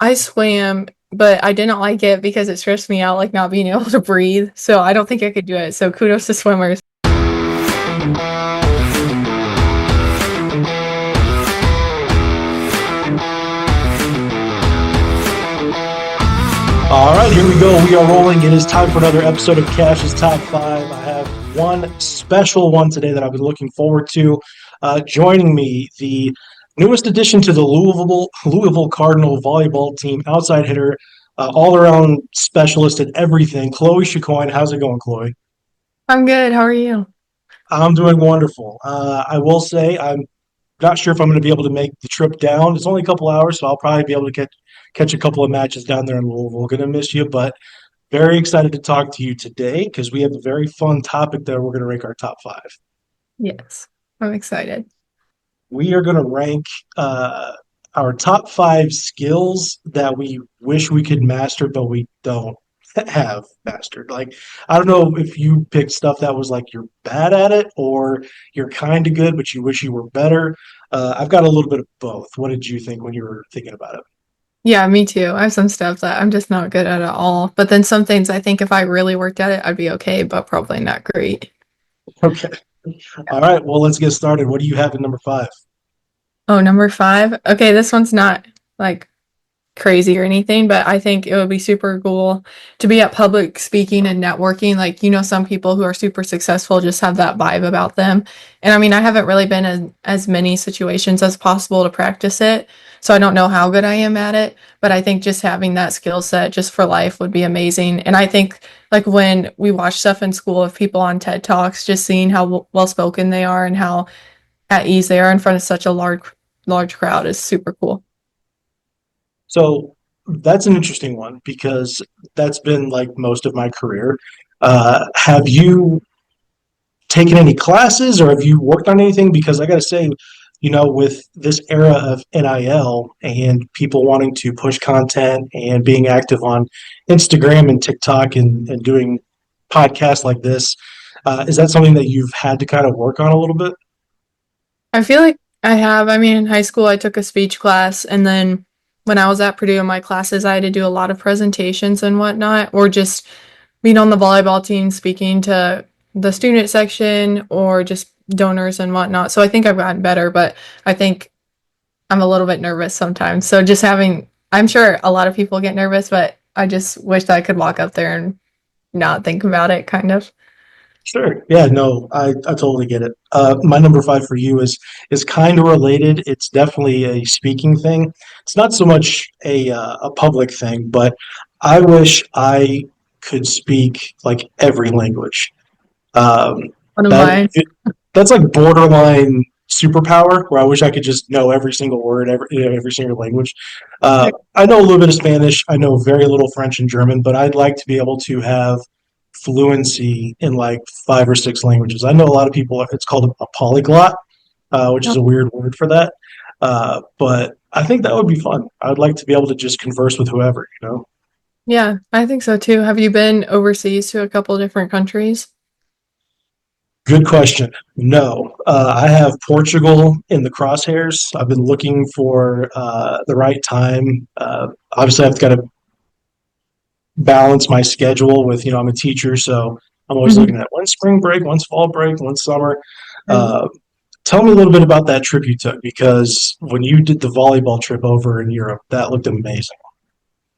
I swam, but I didn't like it because it stressed me out, like not being able to breathe. So I don't think I could do it. So kudos to swimmers. All right, here we go. We are rolling. It is time for another episode of Cash's Top 5. I have one special one today that I've been looking forward to. Joining me, the newest addition to the Louisville Cardinal volleyball team, outside hitter, all-around specialist at everything, Chloe Chicoine. How's it going, Chloe? I'm good. How are you? I'm doing wonderful. I will say I'm not sure if I'm going to be able to make the trip down. It's only a couple hours, so I'll probably be able to catch a couple of matches down there in Louisville. Going to miss you, but very excited to talk to you today because we have a very fun topic that we're going to rank our top five. Yes, I'm excited. We are going to rank our top five skills that we wish we could master, but we don't have mastered. Like, I don't know if you picked stuff that was like you're bad at it or you're kind of good, but you wish you were better. I've got a little bit of both. What did you think when you were thinking about it? Yeah, me too. I have some stuff that I'm just not good at all. But then some things I think if I really worked at it, I'd be okay, but probably not great. Okay. All right. Well, let's get started. What do you have at number five? Oh, number five. Okay, this one's not like crazy or anything, but I think it would be super cool to be at public speaking and networking. Like, some people who are super successful just have that vibe about them. And I mean, I haven't really been in as many situations as possible to practice it. So I don't know how good I am at it, but I think just having that skill set just for life would be amazing. And I think like when we watch stuff in school of people on TED Talks, just seeing how well spoken they are and how at ease they are in front of such a large crowd is super cool. So that's an interesting one because that's been like most of my career. Have you taken any classes or have you worked on anything? Because I got to say, with this era of NIL and people wanting to push content and being active on Instagram and TikTok and doing podcasts like this, is that something that you've had to kind of work on a little bit? I feel like I have. I mean, in high school, I took a speech class, and then when I was at Purdue in my classes, I had to do a lot of presentations and whatnot, or just being on the volleyball team, speaking to the student section, or just donors and whatnot. So I think I've gotten better, but I think I'm a little bit nervous sometimes. So just I'm sure a lot of people get nervous, but I just wish that I could walk up there and not think about it, kind of. Sure. Yeah, no, I totally get it. My number five for you is kind of related. It's definitely a speaking thing. It's not so much a public thing, but I wish I could speak like every language. Um, One of that mine. that's like borderline superpower where I wish I could just know every single word, every single language. I know a little bit of Spanish. I know very little French and German, but I'd like to be able to have fluency in like five or six languages. I know a lot of people, it's called a polyglot, which is a weird word for that. But I think that would be fun. I would like to be able to just converse with whoever. Yeah, I think so too. Have you been overseas to a couple different countries? Good question. No, I have Portugal in the crosshairs. I've been looking for the right time. Obviously, I've got to balance my schedule with, I'm a teacher, so I'm always Mhm. looking at when's spring break, when's fall break, when's summer. Uh, Tell me a little bit about that trip you took because when you did the volleyball trip over in Europe, that looked amazing.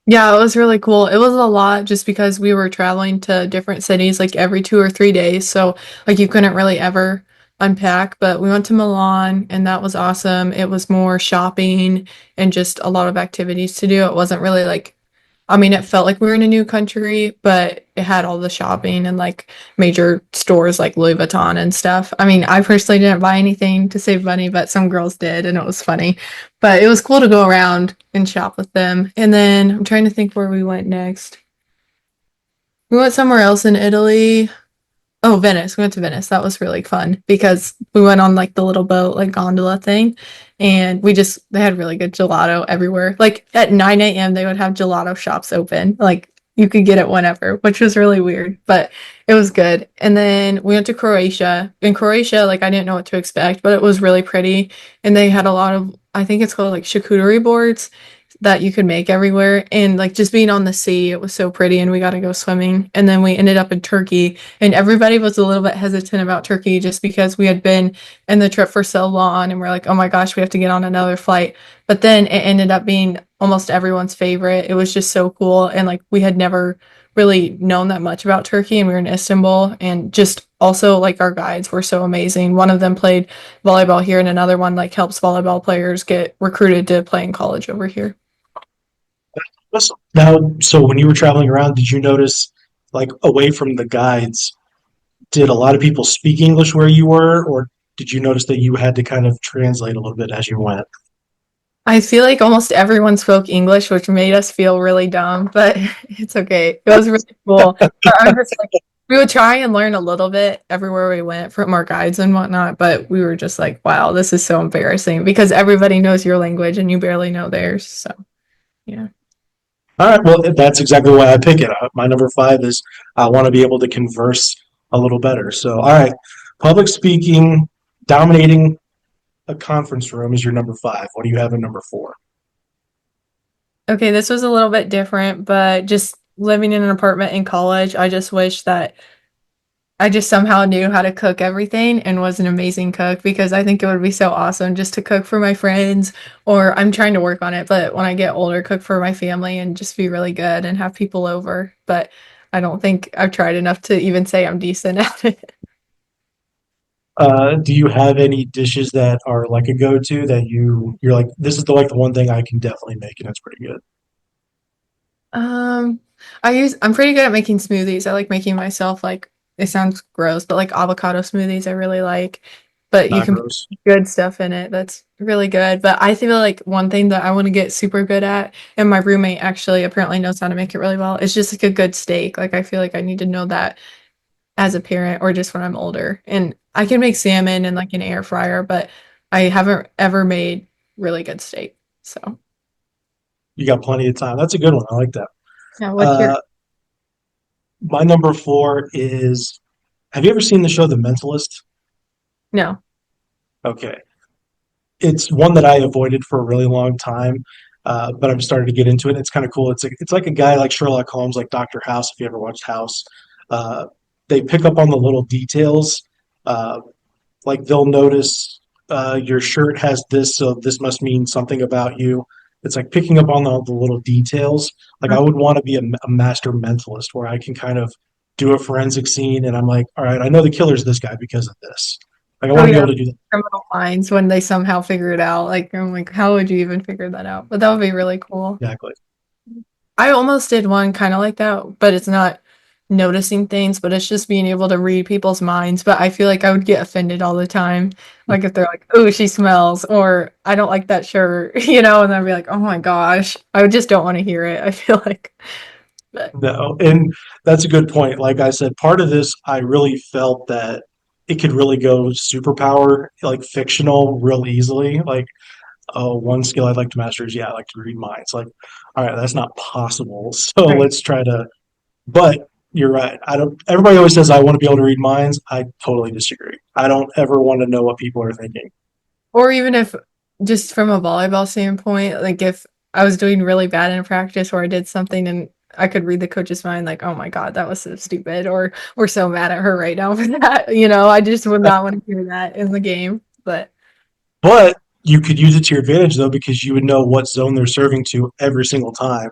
Yeah, it was really cool. It was a lot just because we were traveling to different cities like every 2 or 3 days. So, like, you couldn't really ever unpack. But we went to Milan and that was awesome. It was more shopping and just a lot of activities to do. It wasn't really like I mean, it felt like we were in a new country, but it had all the shopping and like major stores like Louis Vuitton and stuff. I mean, I personally didn't buy anything to save money, but some girls did, and it was funny. But it was cool to go around and shop with them. And then I'm trying to think where we went next. We went somewhere else in Italy. Oh, Venice. We went to Venice. That was really fun because we went on like the little boat, like gondola thing, and they had really good gelato everywhere. Like at 9 a.m., they would have gelato shops open. Like you could get it whenever, which was really weird, but it was good. And then we went to Croatia. In Croatia, like I didn't know what to expect, but it was really pretty. And they had a lot of, I think it's called like charcuterie boards that you could make everywhere. And like just being on the sea, it was so pretty and we got to go swimming. And then we ended up in Turkey and everybody was a little bit hesitant about Turkey just because we had been in the trip for so long and we're like, oh my gosh, we have to get on another flight. But then it ended up being almost everyone's favorite. It was just so cool. And like we had never really known that much about Turkey and we were in Istanbul and just also like our guides were so amazing. One of them played volleyball here and another one like helps volleyball players get recruited to play in college over here. Awesome. Now, so when you were traveling around, did you notice, like, away from the guides, did a lot of people speak English where you were, or did you notice that you had to kind of translate a little bit as you went? I feel like almost everyone spoke English, which made us feel really dumb, but it's okay. It was really cool. But I'm just like, we would try and learn a little bit everywhere we went from our guides and whatnot, but we were just like, wow, this is so embarrassing because everybody knows your language and you barely know theirs. So, yeah. All right, well, that's exactly why I pick it. My number five is I want to be able to converse a little better. So, all right, public speaking, dominating a conference room is your number five. What do you have in number four? Okay, this was a little bit different, but just living in an apartment in college, I just wish that I just somehow knew how to cook everything and was an amazing cook because I think it would be so awesome just to cook for my friends or I'm trying to work on it, but when I get older, cook for my family and just be really good and have people over. But I don't think I've tried enough to even say I'm decent at it. Do you have any dishes that are like a go-to that you're like, this is the one thing I can definitely make and it's pretty good. Um, I'm pretty good at making smoothies. I like making myself like it sounds gross, but like avocado smoothies I really like. But you Not can put gross. good stuff in it. That's really good. But I feel like one thing that I want to get super good at, and my roommate actually apparently knows how to make it really well, is just like a good steak. Like I feel like I need to know that as a parent or just when I'm older. And I can make salmon in like an air fryer, but I haven't ever made really good steak. So You got plenty of time. That's a good one. I like that. yeah, what's your Uh, my number four is, have you ever seen the show The Mentalist? no? Okay. It's one that I avoided for a really long time, but I'm starting to get into it. It's kind of cool. It's like a guy like Sherlock Holmes, like Doctor House. If you ever watched House, uh, they pick up on the little details. Uh, like they'll notice your shirt has this, so this must mean something about you. It's like picking up on all the little details. Like I would want to be a master mentalist where I can kind of do a forensic scene, and I'm like, all right, I know the killer's this guy because of this. Like I Oh want to be yeah, able to do that. Criminal Minds when they somehow figure it out. Like I'm like, how would you even figure that out? But that would be really cool. Exactly. I almost did one kind of like that, but it's not noticing things, but it's just being able to read people's minds. But I feel like I would get offended all the time. Like if they're like, "Oh, she smells," or "I don't like that shirt," and I'd be like, "Oh my gosh," I just don't want to hear it. I feel like, but No, and that's a good point. Like I said, part of this, I really felt that it could really go superpower, like fictional, real easily. Like, oh, one skill I'd like to master is, yeah, I like to read minds. Like, all right, that's not possible. So right. let's try to, but you're right. I don't, everybody always says I want to be able to read minds. I totally disagree. I don't ever want to know what people are thinking. Or even if just from a volleyball standpoint, like if I was doing really bad in practice or I did something and I could read the coach's mind, like, oh my God, that was so stupid, or we're so mad at her right now for that. I just would not want to hear that in the game. But But you could use it to your advantage though, because you would know what zone they're serving to every single time.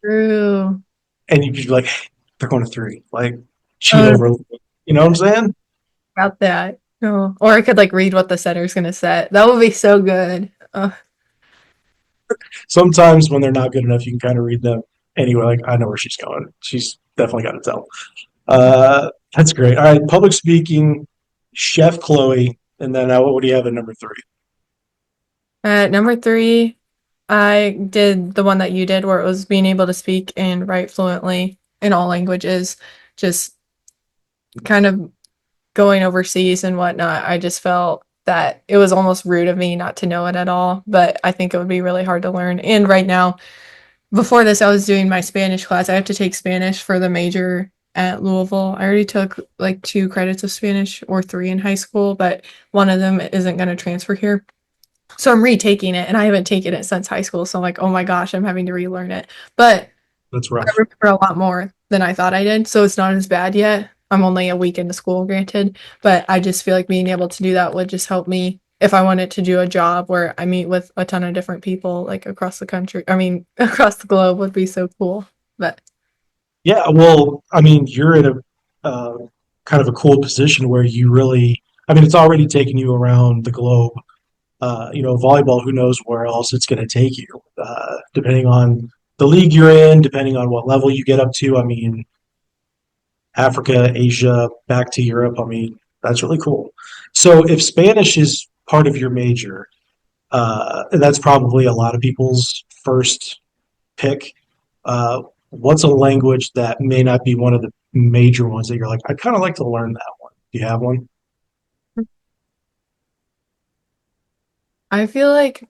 true. And you could be like, hey, they're going to three. Like, cheat Oh, over a little bit. You know what I'm saying? about that. Oh. Or I could like read what the setter's gonna set. That would be so good. Sometimes when they're not good enough, you can kind of read them anyway. Like, I know where she's going. She's definitely got to tell. That's great. All right, public speaking, Chef Chloe, and then what do you have at number three? At number three, I did the one that you did where it was being able to speak and write fluently in all languages. Just kind of going overseas and whatnot, I just felt that it was almost rude of me not to know it at all. But I think it would be really hard to learn. And right now, before this, I was doing my Spanish class. I have to take Spanish for the major at Louisville. I already took like 2 credits of Spanish or 3 in high school, but one of them isn't going to transfer here. So I'm retaking it and I haven't taken it since high school. So I'm like, oh my gosh, I'm having to relearn it. But That's I rough. remember a lot more than I thought I did. So it's not as bad yet. I'm only a week into school, granted, but I just feel like being able to do that would just help me if I wanted to do a job where I meet with a ton of different people, like across the country. I mean, across the globe would be so cool. But Yeah, well, I mean, you're in a kind of a cool position where you really, I mean, it's already taken you around the globe. Volleyball, who knows where else it's going to take you, depending on the league you're in, depending on what level you get up to. I mean, Africa, Asia, back to Europe. I mean, that's really cool. So if Spanish is part of your major, that's probably a lot of people's first pick. What's a language that may not be one of the major ones that you're like, I'd kind of like to learn that one? Do you have one? I feel like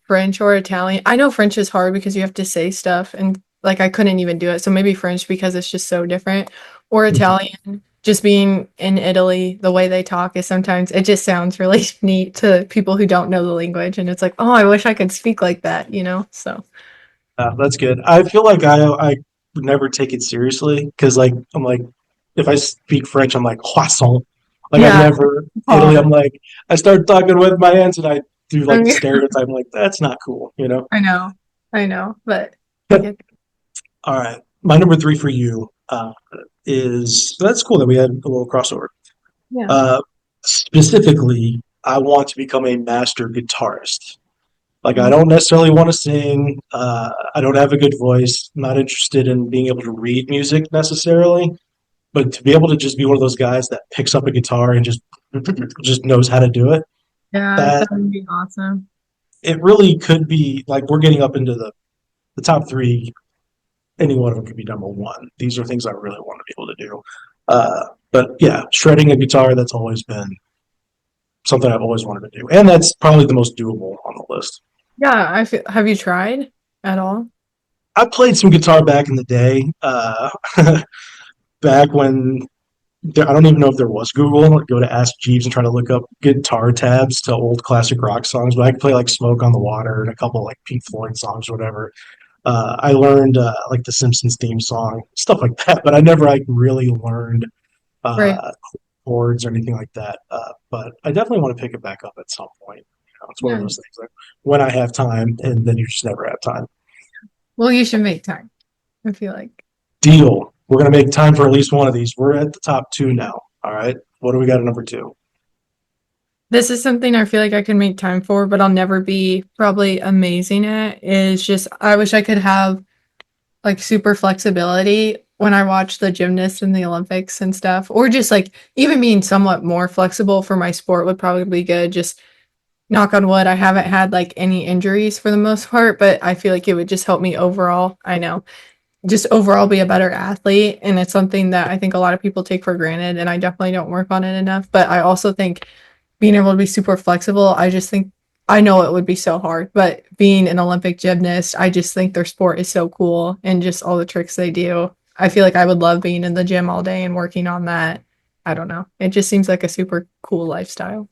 French or Italian. I know French is hard because you have to say stuff and like I couldn't even do it. So maybe French because it's just so different. Or Mhm. Italian, just being in Italy, the way they talk is sometimes it just sounds really neat to people who don't know the language and it's like, "Oh, I wish I could speak like that," you know? So, That's good. I feel like I would never take it seriously because like I'm like if I speak French, I'm like croissant. Like I yeah, never Italy. hard. I'm like I start talking with my hands and I do I like the mean, stereotype. I'm like that's not cool. I know. I know, but I get All right, my number three for you is that's cool that we had a little crossover. yeah. Uh, Specifically, I want to become a master guitarist. Like, I Mm. don't necessarily want to sing. I don't have a good voice. I'm not interested in being able to read music necessarily, but to be able to just be one of those guys that picks up a guitar and just knows how to do it. Yeah, That that would be awesome. it really could be like we're getting up into the top three. Any one of them could be number one. These are things I really want to be able to do. But yeah, shredding a guitar, that's always been something I've always wanted to do. And that's probably the most doable on the list. Yeah, I feel, have you tried at all? I played some guitar back in the day, back when I don't even know if there was Google. I'd go to Ask Jeeves and try to look up guitar tabs to old classic rock songs. But I could play like "Smoke on the Water" and a couple like Pink Floyd songs or whatever. I learned like the Simpsons theme song, stuff like that. But I never like really learned Right. uh, chords or anything like that. But I definitely want to pick it back up at some point. It's one of Yeah. those things like when I have time, and then you just never have time. Well, you should make time, I feel like. Deal. We're gonna make time for at least one of these. We're at the top two now. All right. What do we got at number two? This is something I feel like I can make time for, but I'll never be probably amazing at is just I wish I could have like super flexibility when I watch the gymnasts in the Olympics and stuff, or just like even being somewhat more flexible for my sport would probably be good. Just knock on wood, I haven't had like any injuries for the most part, but I feel like it would just help me overall. I know just overall be a better athlete. And it's something that I think a lot of people take for granted. And I definitely don't work on it enough. But I also think being able to be super flexible, I just think I know it would be so hard. But being an Olympic gymnast, I just think their sport is so cool and just all the tricks they do. I feel like I would love being in the gym all day and working on that. I don't know. It just seems like a super cool lifestyle.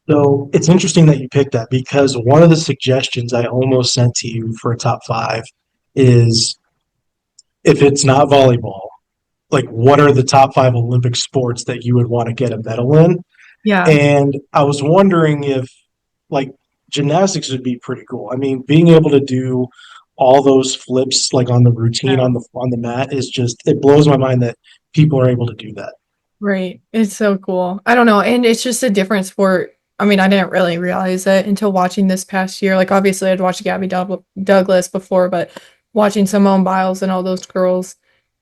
So it's interesting that you picked that because one of the suggestions I almost sent to you for a top five is if it's not volleyball, like what are the top five Olympic sports that you would want to get a medal in? Yeah. And I was wondering if like gymnastics would be pretty cool. I mean, being able to do all those flips like on the routine on the mat is just it blows my mind that people are able to do that. Right. It's so cool. I don't know. And it's just a different sport. I mean, I didn't really realize it until watching this past year. Like, obviously, I'd watched Douglas before, but watching Simone Biles and all those girls,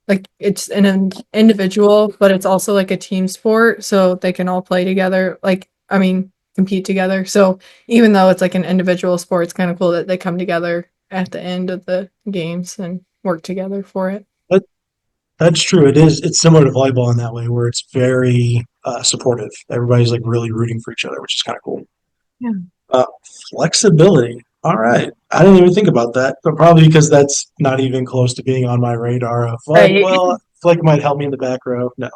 like, it's an individual, but it's also like a team sport. So they can all play together. Like, I mean, compete together. So even though it's like an individual sport, it's kind of cool that they come together at the end of the games and work together for it. But that's true. It is. It's similar to volleyball in that way, where it's very supportive. Everybody's like really rooting for each other, which is kind of cool. Yeah. Uh, Flexibility. All right. I didn't even think about that, but probably because that's not even close to being on my radar of like, Right. well, I feel like it might help me in the back row. No.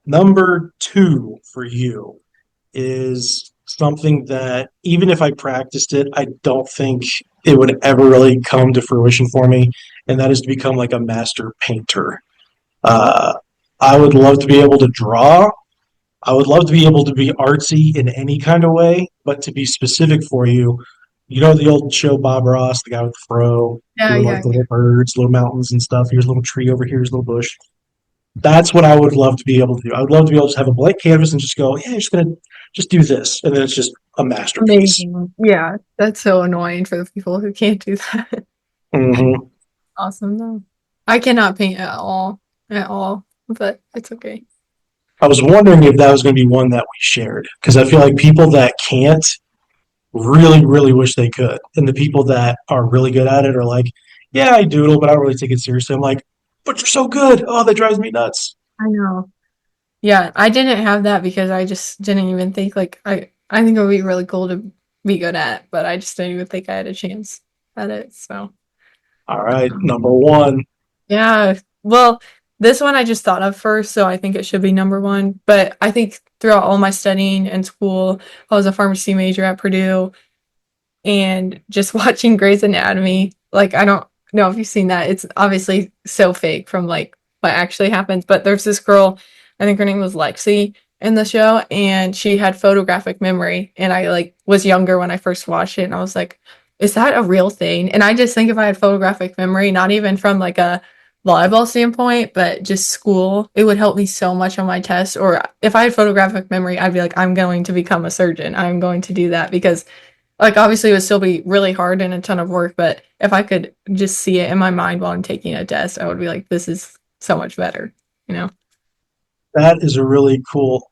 Number two for you is something that even if I practiced it, I don't think it would ever really come to fruition for me, and that is to become like a master painter. Uh, I would love to be able to draw. I would love to be able to be artsy in any kind of way, but to be specific for you, you know the old show Bob Ross, the guy with the fro, Yeah, doing like yeah, the yeah. little birds, little mountains and stuff. Here's a little tree over here, here's a little bush. That's what I would love to be able to do. I would love to be able to have a blank canvas and just go, yeah, I'm just gonna just do this, and then it's just a masterpiece. Amazing. Yeah, that's so annoying for the people who can't do that. Hmm. Awesome though. I cannot paint at all, but it's okay. I was wondering if that was going to be one that we shared because I feel like people that can't really, really wish they could, and the people that are really good at it are like, yeah, I doodle, but I don't really take it seriously. I'm like, but you're so good. Oh, that drives me nuts. I know. Yeah, I didn't have that because I just didn't even think like I think it would be really cool to be good at, but I just didn't even think I had a chance at it. So All right, um, number one. yeah. Well, this one I just thought of first, so I think it should be number one. But I think throughout all my studying and school, I was a pharmacy major at Purdue, and just watching Grey's Anatomy, like I don't know if you've seen that. It's obviously so fake from like what actually happens, but there's this girl, I think her name was Lexi in the show, and she had photographic memory, and I like was younger when I first watched it, and I was like, is that a real thing? And I just think if I had photographic memory, not even from like a volleyball standpoint, but just school, it would help me so much on my test. Or if I had photographic memory, I'd be like, I'm going to become a surgeon. I'm going to do that because like obviously it would still be really hard and a ton of work, but if I could just see it in my mind while I'm taking a test, I would be like, this is so much better, you know? That is a really cool.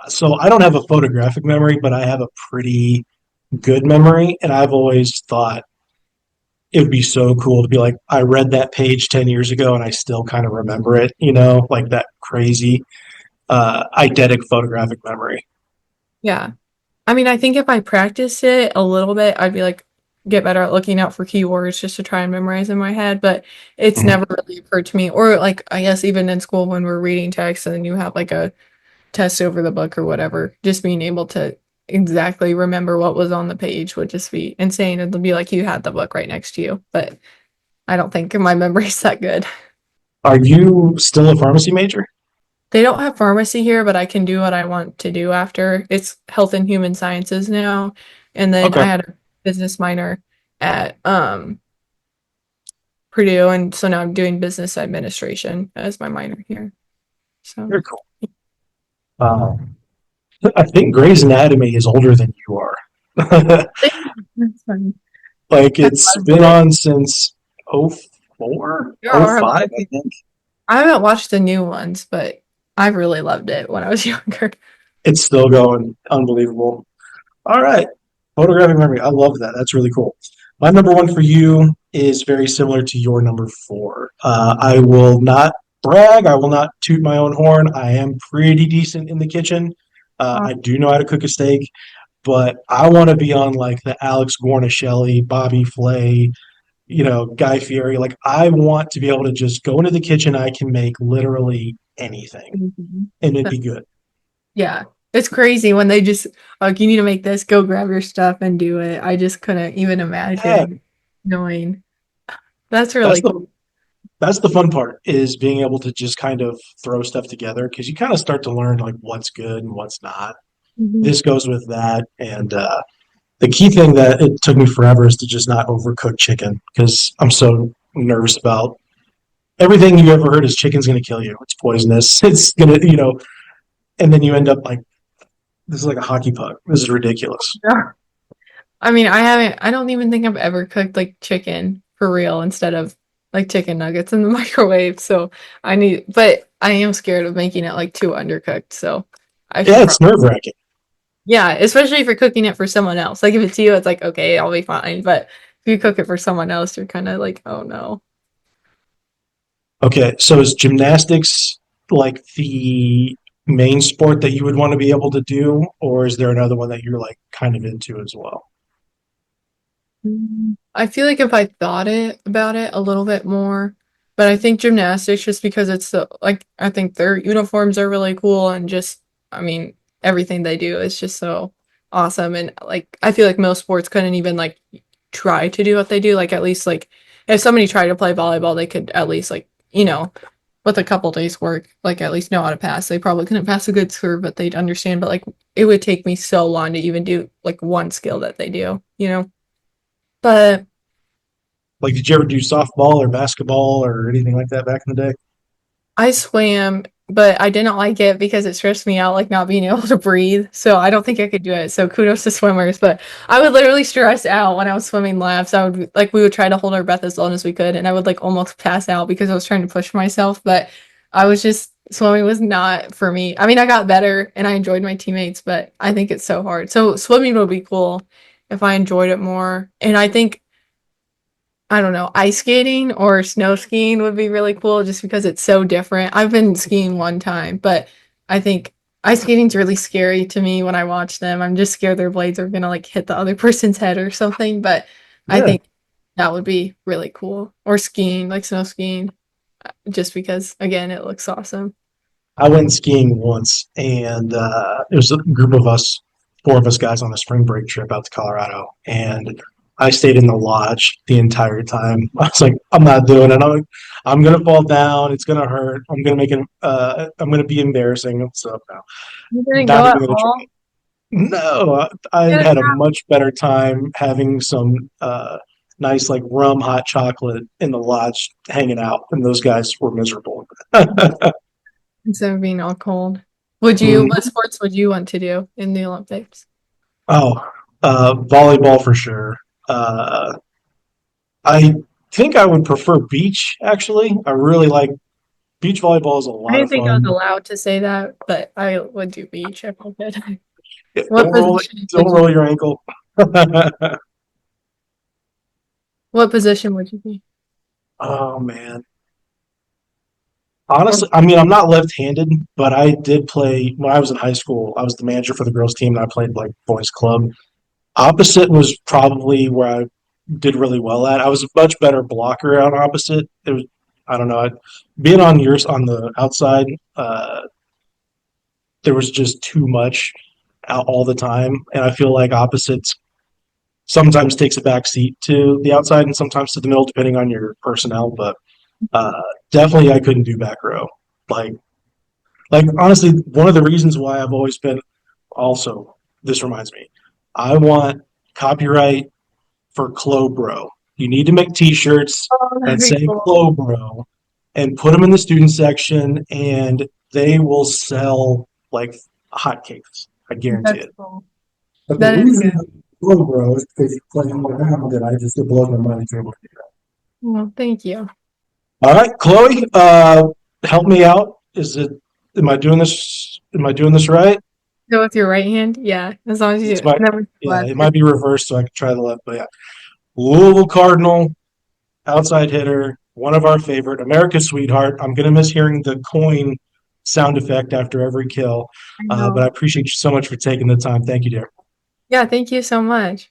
So I don't have a photographic memory, but I have a pretty good memory, and I've always thought it would be so cool to be like, I read that page 10 years ago and I still kind of remember it, like that crazy eidetic photographic memory. Yeah. I mean, I think if I practiced it a little bit, I'd be like, get better at looking out for keywords just to try and memorize in my head, but it's Mhm. never really occurred to me. Or like, I guess even in school when we're reading text and then you have like a test over the book or whatever, just being able to exactly remember what was on the page would just be insane. It'll be like you had the book right next to you, but I don't think my memory's that good. Are you still a pharmacy major? They don't have pharmacy here, but I can do what I want to do after. It's health and human sciences now. And then Okay, I had a business minor at Purdue, and so now I'm doing business administration as my minor here. So very cool. Um, I think Grey's Anatomy is older than you are. that's funny. Like I it's loved been it. on since '04, There are a lot '05, of I people. think. I haven't watched the new ones, but I really loved it when I was younger. It's still going. Unbelievable. All right. Photographic memory. I love that. That's really cool. My number one for you is very similar to your number four. I will not brag. I will not toot my own horn. I am pretty decent in the kitchen. I do know how to cook a steak, but I want to be on like the Alex Guarnaschelli, Bobby Flay, Guy Fieri. Like I want to be able to just go into the kitchen. I can make literally anything Mhm. and it'd be good. Yeah. It's crazy when they just like you need to make this, go grab your stuff and do it. I just couldn't even Yeah, imagine knowing. That's that's really the cool. that's the fun part is being able to just kind of throw stuff together because you kind of start to learn like what's good and what's not. Mhm. This goes with that, and the key thing that it took me forever is to just not overcook chicken because I'm so nervous about everything you ever heard is chicken's going to kill you. It's poisonous. It's gonna, and then you end up like this is like a hockey puck. This is ridiculous. Yeah. I mean, I don't even think I've ever cooked like chicken for real instead of like chicken nuggets in the microwave. So but I am scared of making it like too undercooked. So I Yeah, should it's probably, nerve wracking. yeah, especially if you're cooking it for someone else. Like if it's you, it's like, okay, I'll be fine. But if you cook it for someone else, you're kind of like, oh no. Okay, so is gymnastics like the main sport that you would want to be able to do, or is there another one that you're like kind of into as well? I feel like if I thought about it a little bit more, but I think gymnastics just because it's so like I think their uniforms are really cool and just I mean everything they do is just so awesome. And like I feel like most sports couldn't even like try to do what they do. Like at least like if somebody tried to play volleyball, they could at least like, with a couple days work, like at least know how to pass. They probably couldn't pass a good serve, but they'd understand. But like it would take me so long to even do like one skill that they do. But Like, did you ever do softball or basketball or anything like that back in the day? I swam, but I didn't like it because it stressed me out, like not being able to breathe. So I don't think I could do it. So kudos to swimmers. But I would literally stress out when I was swimming laps. I would like we would try to hold our breath as long as we could, and I would like almost pass out because I was trying to push myself. But I was just swimming was not for me. I mean, I got better and I enjoyed my teammates, but I think it's so hard. So swimming would be cool if I enjoyed it more. And I think I don't know, ice skating or snow skiing would be really cool just because it's so different. I've been skiing one time, but I think ice skating's really scary to me when I watch them. I'm just scared their blades are gonna like hit the other person's head or something, but I Yeah, think that would be really cool. Or skiing, like snow skiing, just because again, it looks awesome. I went skiing once, and it was a group of us, four of us guys on a spring break trip out to Colorado, and I stayed in the lodge the entire time. I was like, I'm not doing it. I'm gonna fall down. It's gonna hurt. I'm gonna make it. I'm gonna be embarrassing. So no, You didn't go not at even gonna try. all? No, I You had a much better time having some nice like rum hot chocolate in the lodge, hanging out, and those guys were miserable. instead of being all cold. What Mm. sports would you want to do in the Olympics? Oh, volleyball for sure. Uh, I think I would prefer beach, actually. I really like beach volleyball is a I lot didn't of think I was fun. allowed to say that, but I would do beach if I could. Yeah, What position don't would you roll your ankle. what position would you be? Oh man. Or Honestly, I mean, I'm not left-handed, but I did play when I was in high school. I was the manager for the girls' team, and I played like boys' club. Opposite was probably where I did really well at. I was a much better blocker on opposite. It was, I don't know, being on yours on the outside, there was just too much out all the time, and I feel like opposites sometimes takes a back seat to the outside and sometimes to the middle, depending on your personnel. But uh, definitely, I couldn't do back row. Like, like honestly, one of the reasons why I've always been also this reminds me, I want copyright for Clobro. You need to make T-shirts oh, that'd that be say cool. Clobro and put them in the student section, and they will sell like hotcakes. I guarantee That's it. cool. But the That is reason good. that Clobro is because you play around that I just it blows my mind that you're able to do that. Well, thank you. All right, Chloe, help me out. Is it? Am I doing this? Am I doing this right? Go with your right hand? Yeah, as long as It's you my never yeah. left. It might be reversed, so I can try the left. But yeah, Louisville Cardinal outside hitter, one of our favorite, America's sweetheart. I'm gonna miss hearing the coin sound effect after every kill, I but I know. appreciate you so much for taking the time. Thank you, dear. Yeah, thank you so much.